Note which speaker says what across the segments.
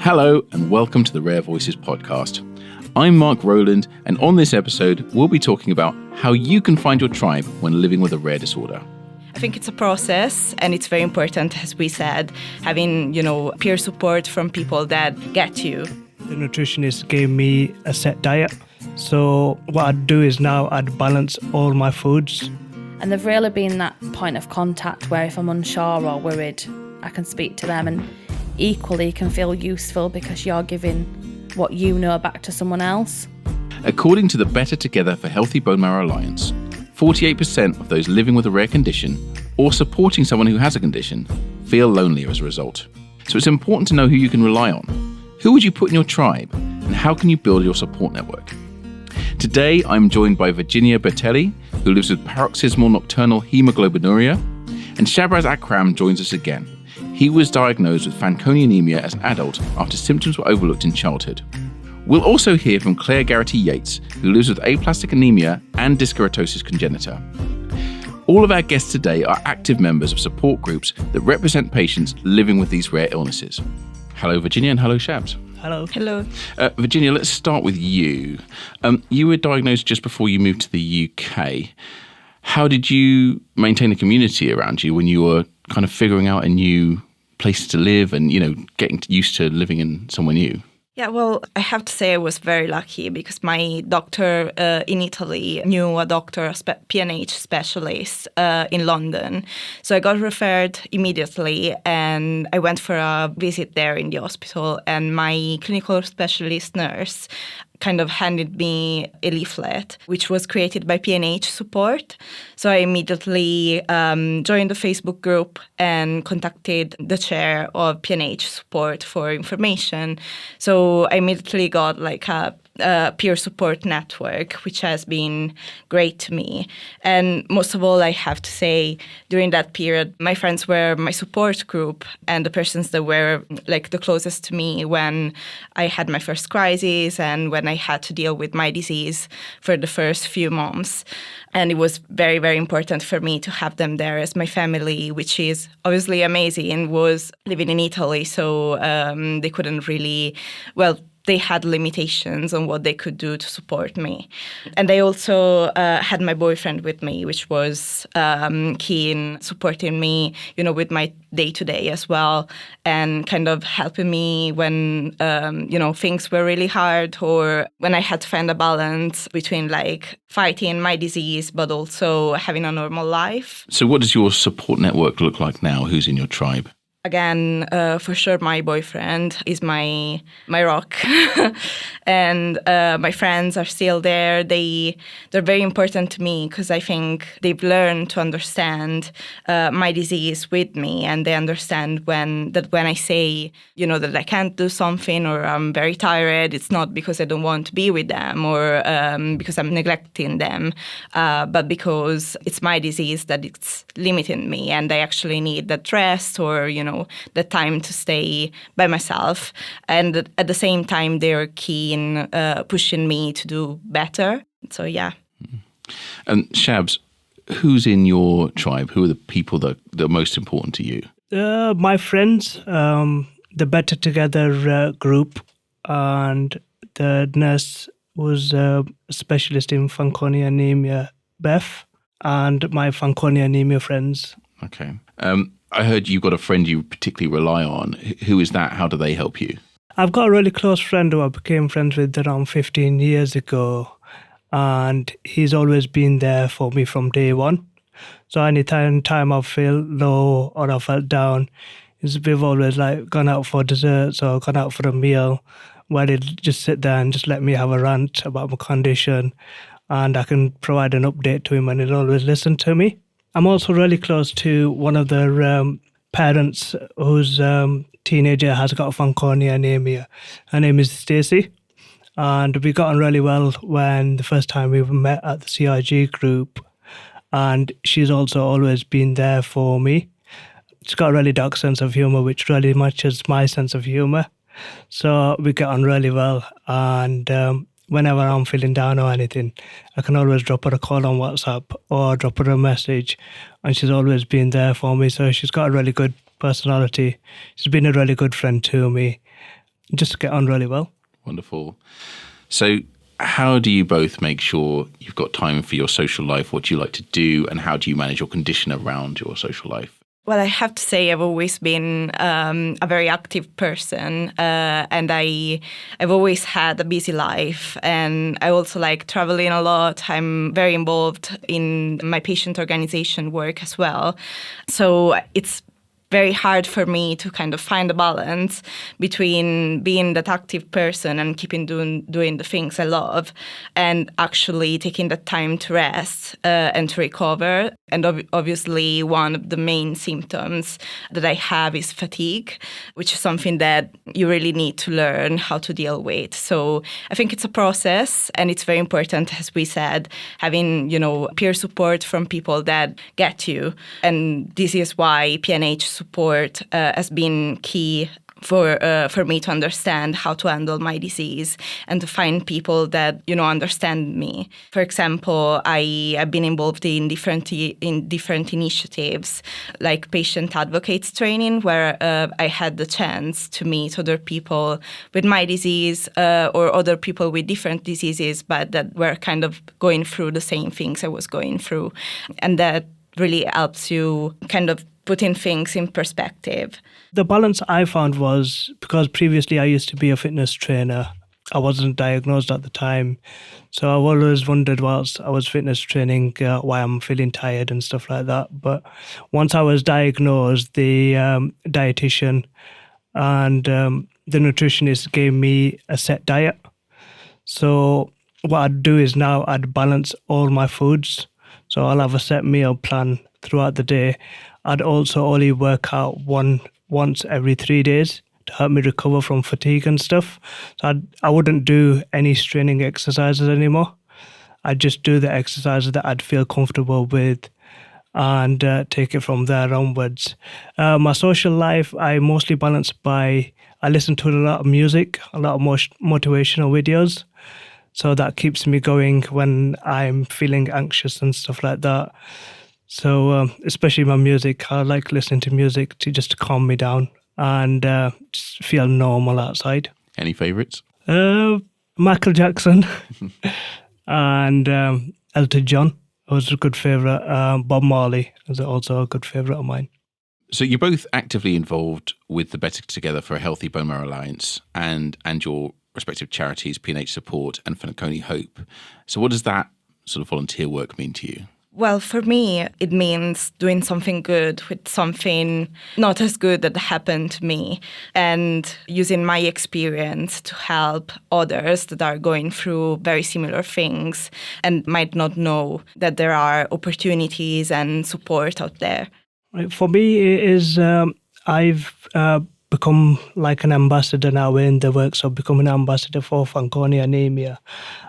Speaker 1: Hello and welcome to the Rare Voices podcast. I'm Mark Rowland, and on this episode, we'll be talking about how you can find your tribe when living with a rare disorder.
Speaker 2: I think it's a process, and it's very important, as we said, having, peer support from people that get you.
Speaker 3: The nutritionist gave me a set diet. So what I'd do is now I'd balance all my foods.
Speaker 4: And they've really been that point of contact where if I'm unsure or worried, I can speak to them, and equally can feel useful because you're giving what you know back to someone else.
Speaker 1: According to the Better Together for Healthy Bone Marrow Alliance, 48% of those living with a rare condition or supporting someone who has a condition feel lonelier as a result. So it's important to know who you can rely on. Who would you put in your tribe, and how can you build your support network? Today, I'm joined by Virginia Bertelli, who lives with Paroxysmal Nocturnal Haemoglobinuria, and Shabraz Akram joins us again. He was diagnosed with Fanconi anemia as an adult after symptoms were overlooked in childhood. We'll also hear from Claire Garrity Yates, who lives with aplastic anemia and dyskeratosis congenita. All of our guests today are active members of support groups that represent patients living with these rare illnesses. Hello, Virginia, and hello, Shabs.
Speaker 3: Hello.
Speaker 2: Hello.
Speaker 1: Virginia, let's start with you. You were diagnosed just before you moved to the UK. How did you maintain a community around you when you were kind of figuring out a new place to live and, getting used to living in somewhere new?
Speaker 2: Yeah, well, I have to say I was very lucky because my doctor in Italy knew a doctor, a PNH specialist in London. So I got referred immediately and I went for a visit there in the hospital, and my clinical specialist nurse kind of handed me a leaflet, which was created by PNH support. So I immediately joined the Facebook group and contacted the chair of PNH support for information. So I immediately got like a peer support network, which has been great to me. And most of all, I have to say, during that period, my friends were my support group and the persons that were like the closest to me when I had my first crisis and when I had to deal with my disease for the first few months. And it was very, very important for me to have them there as my family, which is obviously amazing, was living in Italy. So they couldn't really, they had limitations on what they could do to support me. And I also had my boyfriend with me, which was key in supporting me, with my day-to-day as well, and kind of helping me when, things were really hard, or when I had to find a balance between like fighting my disease, but also having a normal life.
Speaker 1: So what does your support network look like now? Who's in your tribe?
Speaker 2: Again, for sure, my boyfriend is my rock, and my friends are still there. They're very important to me because I think they've learned to understand my disease with me, and they understand when I say, that I can't do something or I'm very tired, it's not because I don't want to be with them or because I'm neglecting them, but because it's my disease that it's limiting me, and I actually need that rest or, the time to stay by myself. And at the same time, they're keen pushing me to do better. So, yeah.
Speaker 1: And Shabs, who's in your tribe? Who are the people that are most important to you?
Speaker 3: My friends, the Better Together group, and the nurse was a specialist in Fanconi anemia, Beth, and my Fanconi anemia friends.
Speaker 1: Okay. I heard you've got a friend you particularly rely on. Who is that? How do they help you?
Speaker 3: I've got a really close friend who I became friends with around 15 years ago, and he's always been there for me from day one. So anytime I feel low or I felt down, we've always gone out for desserts or gone out for a meal where he'd just sit there and just let me have a rant about my condition, and I can provide an update to him and he'll always listen to me. I'm also really close to one of the parents whose teenager has got Fanconi anemia. Her name is Stacey, and we got on really well when the first time we met at the CIG group, and she's also always been there for me. She's got a really dark sense of humour, which really matches my sense of humour. So we get on really well, and whenever I'm feeling down or anything, I can always drop her a call on WhatsApp or drop her a message, and she's always been there for me. So she's got a really good personality. She's been a really good friend to me, just get on really well.
Speaker 1: Wonderful. So how do you both make sure you've got time for your social life? What do you like to do, and how do you manage your condition around your social life?
Speaker 2: Well, I have to say I've always been a very active person, and I've always had a busy life, and I also like traveling a lot. I'm very involved in my patient organization work as well. So it's very hard for me to kind of find a balance between being that active person and keeping doing the things I love, and actually taking the time to rest and to recover. And obviously, one of the main symptoms that I have is fatigue, which is something that you really need to learn how to deal with. So I think it's a process, and it's very important, as we said, having, peer support from people that get you. And this is why PNH support has been key for me to understand how to handle my disease and to find people that understand me. For example, I've been involved in different initiatives like patient advocates training, where I had the chance to meet other people with my disease or other people with different diseases, but that were kind of going through the same things I was going through, and that really helps you kind of putting things in perspective.
Speaker 3: The balance I found was, because previously I used to be a fitness trainer, I wasn't diagnosed at the time. So I've always wondered whilst I was fitness training why I'm feeling tired and stuff like that. But once I was diagnosed, the dietitian and the nutritionist gave me a set diet. So what I'd do is now I'd balance all my foods. So I'll have a set meal plan throughout the day. I'd also only work out once every 3 days to help me recover from fatigue and stuff. So I wouldn't do any straining exercises anymore. I'd just do the exercises that I'd feel comfortable with and take it from there onwards. My social life, I mostly balance by, I listen to a lot of music, a lot of motivational videos. So that keeps me going when I'm feeling anxious and stuff like that. So especially my music, I like listening to music to just calm me down and just feel normal outside.
Speaker 1: Any favourites?
Speaker 3: Michael Jackson and Elton John was a good favourite. Bob Marley was also a good favourite of mine.
Speaker 1: So you're both actively involved with the Better Together for a Healthy Bone Marrow Alliance and your respective charities, PNH Support and Fanconi Hope. So what does that sort of volunteer work mean to you?
Speaker 2: Well, for me, it means doing something good with something not as good that happened to me, and using my experience to help others that are going through very similar things and might not know that there are opportunities and support out there.
Speaker 3: For me, it is I've become like an ambassador now in the works of becoming an ambassador for Fanconi Anemia.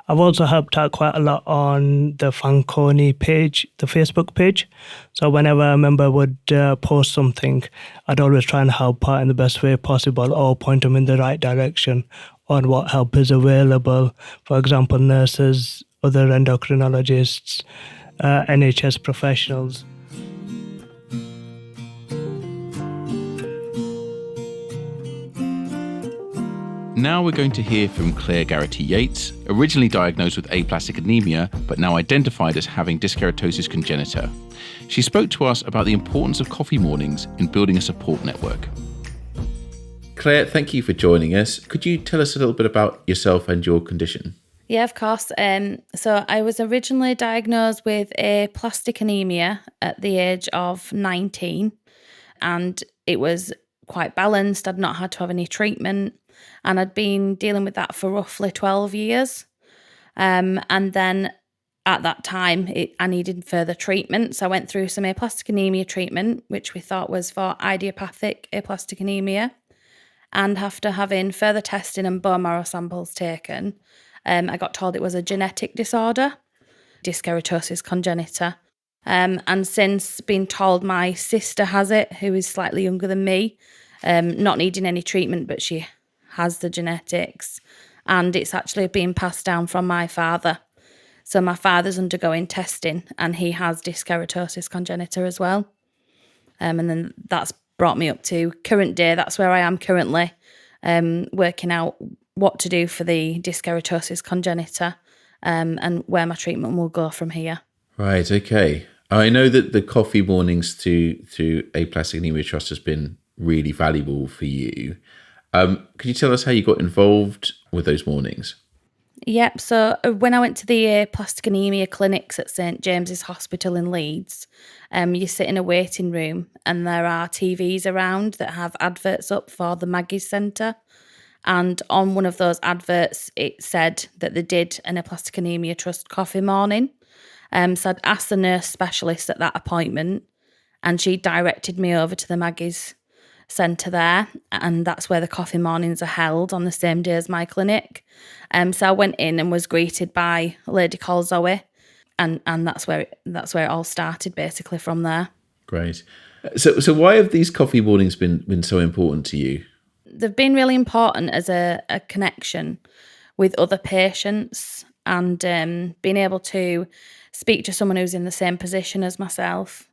Speaker 3: I've also helped out quite a lot on the Fanconi page, the Facebook page. So whenever a member would post something, I'd always try and help out in the best way possible or point them in the right direction on what help is available. For example, nurses, other endocrinologists, NHS professionals.
Speaker 1: Now we're going to hear from Claire Garrity-Yates, originally diagnosed with aplastic anemia, but now identified as having dyskeratosis congenita. She spoke to us about the importance of coffee mornings in building a support network. Claire, thank you for joining us. Could you tell us a little bit about yourself and your condition?
Speaker 4: Yeah, of course. So I was originally diagnosed with aplastic anemia at the age of 19, and it was quite balanced. I'd not had to have any treatment, and I'd been dealing with that for roughly 12 years. And then at that time, I needed further treatment. So I went through some aplastic anemia treatment, which we thought was for idiopathic aplastic anemia. And after having further testing and bone marrow samples taken, I got told it was a genetic disorder, dyskeratosis congenita. And since being told my sister has it, who is slightly younger than me, not needing any treatment, but she has the genetics, and it's actually being passed down from my father. So my father's undergoing testing and he has dyskeratosis congenita as well. And then that's brought me up to current day. That's where I am currently. working out what to do for the dyskeratosis congenita, and where my treatment will go from here.
Speaker 1: Right, okay. I know that the coffee mornings through Aplastic Anemia Trust has been really valuable for you. Could you tell us how you got involved with those mornings?
Speaker 4: Yep, so when I went to the Aplastic Anaemia clinics at St James's Hospital in Leeds, you sit in a waiting room and there are TVs around that have adverts up for the Maggie's Centre. And on one of those adverts, it said that they did an Aplastic Anaemia Trust coffee morning. So I'd asked the nurse specialist at that appointment, and she directed me over to the Maggie's Centre there, and that's where the coffee mornings are held on the same day as my clinic. So I went in and was greeted by a lady called Zoe, and that's where it all started, basically, from there.
Speaker 1: Great. So why have these coffee mornings been so important to you?
Speaker 4: They've been really important as a connection with other patients, and being able to speak to someone who's in the same position as myself.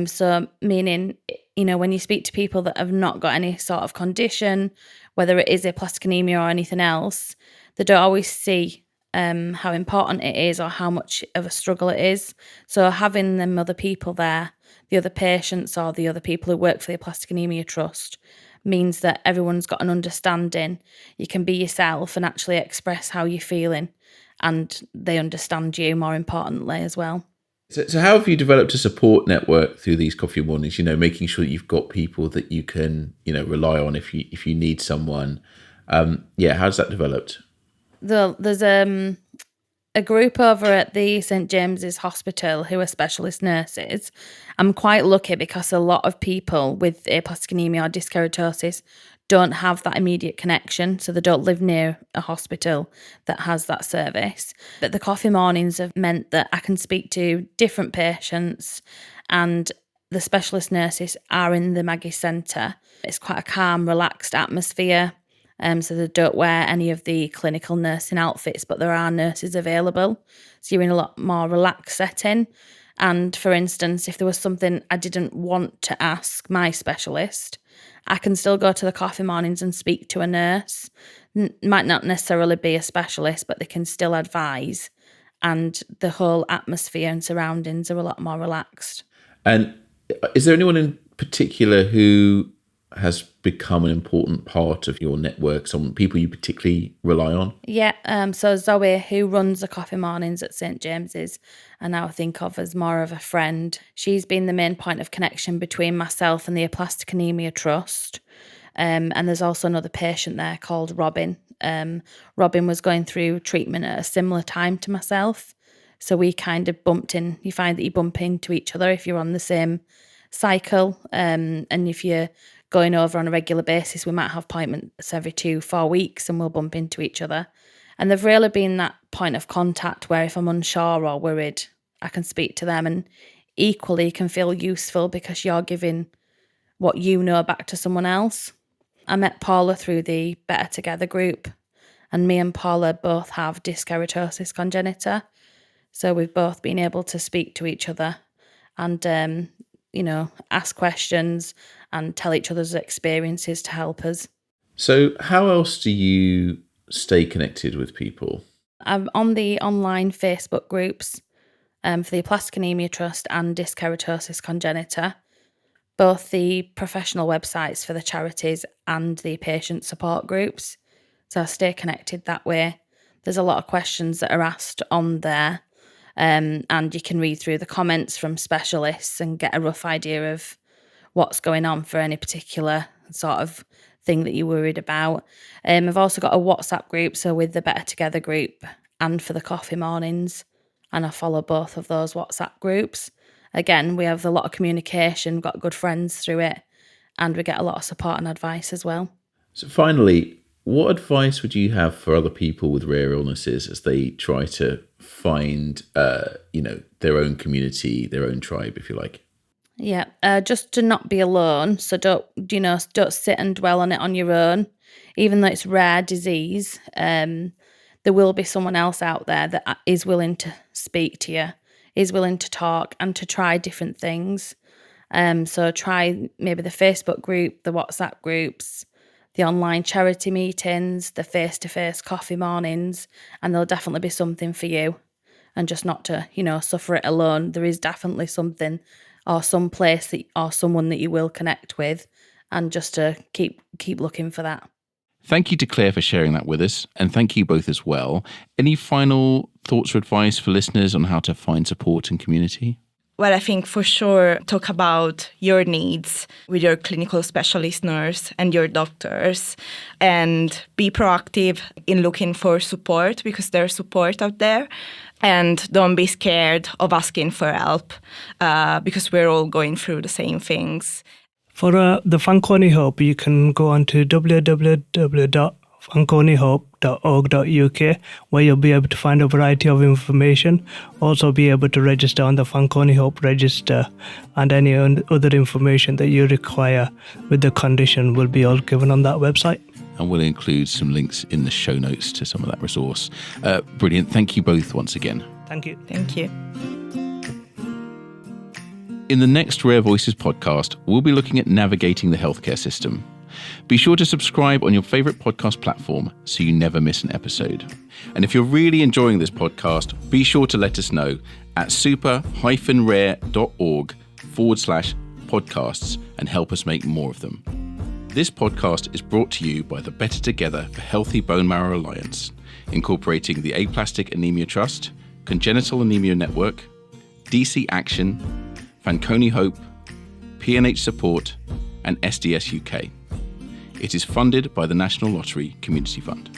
Speaker 4: So meaning, when you speak to people that have not got any sort of condition, whether it is aplastic anemia or anything else, they don't always see how important it is or how much of a struggle it is. So having them other people there, the other patients or the other people who work for the Aplastic Anemia Trust, means that everyone's got an understanding. You can be yourself and actually express how you're feeling, and they understand you, more importantly, as well.
Speaker 1: So how have you developed a support network through these coffee mornings? Making sure that you've got people that you can, rely on if you need someone. How's that developed?
Speaker 4: There's a group over at the St James's Hospital who are specialist nurses. I'm quite lucky because a lot of people with aplastic anemia or dyskeratosis don't have that immediate connection, so they don't live near a hospital that has that service. But the coffee mornings have meant that I can speak to different patients, and the specialist nurses are in the Maggie's Centre. It's quite a calm, relaxed atmosphere. So they don't wear any of the clinical nursing outfits, but there are nurses available. So you're in a lot more relaxed setting. And for instance, if there was something I didn't want to ask my specialist, I can still go to the coffee mornings and speak to a nurse. Might not necessarily be a specialist, but they can still advise. And the whole atmosphere and surroundings are a lot more relaxed.
Speaker 1: And is there anyone in particular who has become an important part of your network, some people you particularly rely on?
Speaker 4: Yeah, so Zoe, who runs the coffee mornings at St James's, I now think of as more of a friend. She's been the main point of connection between myself and the Aplastic Anemia Trust. And there's also another patient there called Robin. Robin was going through treatment at a similar time to myself. So we kind of bumped in. You find that you bump into each other if you're on the same cycle. And if you're going over on a regular basis, we might have appointments every 2-4 weeks and we'll bump into each other. And they've really been that point of contact where if I'm unsure or worried, I can speak to them, and equally can feel useful because you're giving what you know back to someone else. I met Paula through the Better Together group, and me and Paula both have dyskeratosis congenita. So we've both been able to speak to each other and, ask questions and tell each other's experiences to help us.
Speaker 1: So how else do you stay connected with people?
Speaker 4: I'm on the online Facebook groups for the Aplastic Anemia Trust and dyskeratosis congenita, both the professional websites for the charities and the patient support groups. So I stay connected that way. There's a lot of questions that are asked on there, and you can read through the comments from specialists and get a rough idea of what's going on for any particular sort of thing that you're worried about. I've also got a WhatsApp group, so with the Better Together group and for the coffee mornings, and I follow both of those WhatsApp groups. Again, we have a lot of communication, got good friends through it, and we get a lot of support and advice as well.
Speaker 1: So finally, what advice would you have for other people with rare illnesses as they try to find, their own community, their own tribe, if you like?
Speaker 4: Yeah, just to not be alone. So don't sit and dwell on it on your own. Even though it's rare disease, there will be someone else out there that is willing to speak to you, is willing to talk and to try different things. So try maybe the Facebook group, the WhatsApp groups, the online charity meetings, the face-to-face coffee mornings, and there'll definitely be something for you. And just not to, suffer it alone. There is definitely something or some place or someone that you will connect with, and just to keep looking for that.
Speaker 1: Thank you to Claire for sharing that with us, and thank you both as well. Any final thoughts or advice for listeners on how to find support and community?
Speaker 2: Well, I think for sure, talk about your needs with your clinical specialist nurse and your doctors, and be proactive in looking for support, because there's support out there. And don't be scared of asking for help, because we're all going through the same things.
Speaker 3: For the Fanconi Hope, you can go on to www.fanconihope.org.uk, where you'll be able to find a variety of information. Also be able to register on the Fanconi Hope register, and any other information that you require with the condition will be all given on that website.
Speaker 1: And we'll include some links in the show notes to some of that resource. Brilliant. Thank you both once again.
Speaker 3: Thank you.
Speaker 2: Thank you.
Speaker 1: In the next Rare Voices podcast, we'll be looking at navigating the healthcare system. Be sure to subscribe on your favourite podcast platform so you never miss an episode. And if you're really enjoying this podcast, be sure to let us know at super-rare.org/podcasts and help us make more of them. This podcast is brought to you by the Better Together for Healthy Bone Marrow Alliance, incorporating the Aplastic Anaemia Trust, Congenital Anemia Network, DC Action, Fanconi Hope, PNH Support, and SDS UK. It is funded by the National Lottery Community Fund.